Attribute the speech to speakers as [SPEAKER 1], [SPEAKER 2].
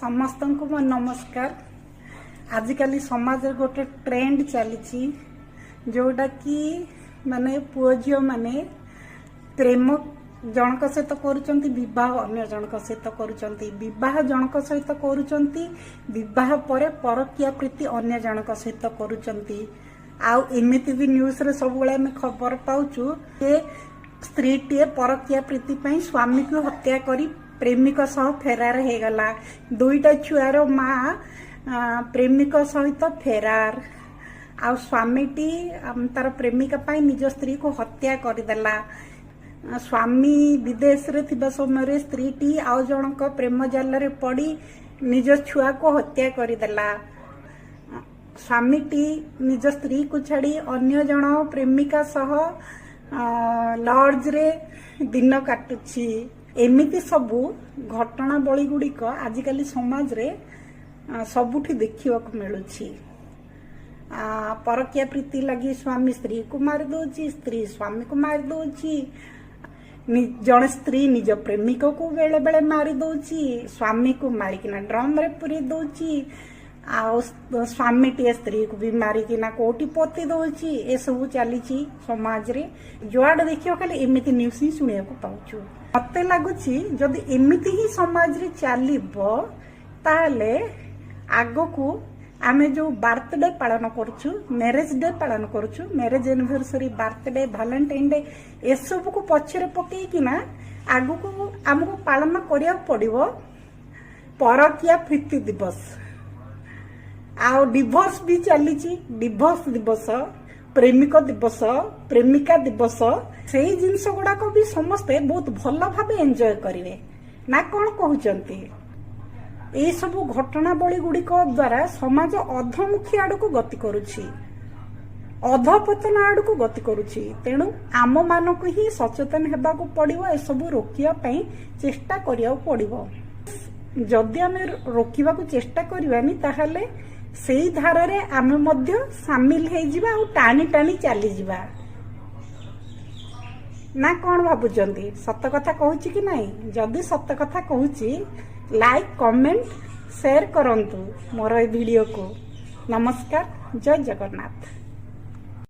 [SPEAKER 1] समस्त को मो नमस्कार। आजिकल समाज गोटे ट्रेंड चली जोटा कि माने पुओ झील माने प्रेम जनक सहित करुचंती, विवाह अन्य जनक सहित करुचंती, विवाह जनक सहित करुचंती, विवाह परे परकिया प्रीति अन्य जनक सहित करुचंती। आउ एमिति भी न्यूज रे सब बेले में खबर पाउचु जे स्त्री टीए परकिया प्रीति पई स्वामी को हत्या करी प्रेमिक सह फेरार हो गला। दुईटा छुआर माँ प्रेमिक सहित फेरार। आ स्वामीटी तार प्रेमिका पाई निज स्त्री को हत्या करदेला। स्वामी विदेश रे थिबा समय स्त्रीटी आउ जनक प्रेम जाल रे पड़ी निज छुआ को हत्या करदेला। स्वामीटी निज स्त्री को छाड़ी अन्य जन प्रेमिका सह लॉज रे दिन काटुछि। एमिति सबू घटनावली गुड़िक आजिकल समाज रे सबुठी देखा मिलुछि। परकिया प्रीति लगी स्वामी स्त्री को मार दौची, स्त्री स्वामी को मार दौची, जन स्त्री निज प्रेमिक को बेले बेले मारी दौची, स्वामी को मारिकिना ड्रम रे पुरी दौची, स्वामी टी स्त्री को भी मारिकिना कोटी पोती दौची। ए सब चली समाज रे जुआड़ देखियो खाली एमिति न्यूज ही सुनिया को पाउछु। मते लागुछि जदि एमिति ही समाज रे चलिबो ताले आगो को आमे जो बर्थडे पालन करूछु, मैरिज डे पालन करूछु, marriage anniversary, birthday, Valentine day ए सब को पछरे पकई किना आगो को हमको पालन करिया पड़िबो परकिया प्रीति दिवस। आ डिवोर्स भी चली, डिवोर्स दिवस, प्रेमिक दिवस, प्रेमिका दिवस, से जिनस गुड़ा को भी समस्ते बहुत भल भाव एंजॉय करेंगे ना कौन कहते। ये सब घटनावली गुड़िक द्वारा समाज अधमुखी आड़ को गति करुछि, अधपतन आड़ को गति करुछि। तेणु आम मान को ही सचेतन हेबा को पड़िबो, ए सब रोकिया पई चेष्टा करिया पड़िबो। जदि आमे रोकिबा को चेष्टा करबानी ताहले सेई धारा रे आमे मध्य शामिल हे जिबा और टाणी टाणी चली जिबा ना कौन भाबुचंती। सत कथा कहूची कि नहीं? जदि सत कथा कहूची लाइक कमेंट शेयर करंतु मोर ए वीडियो को। नमस्कार, जय जगन्नाथ।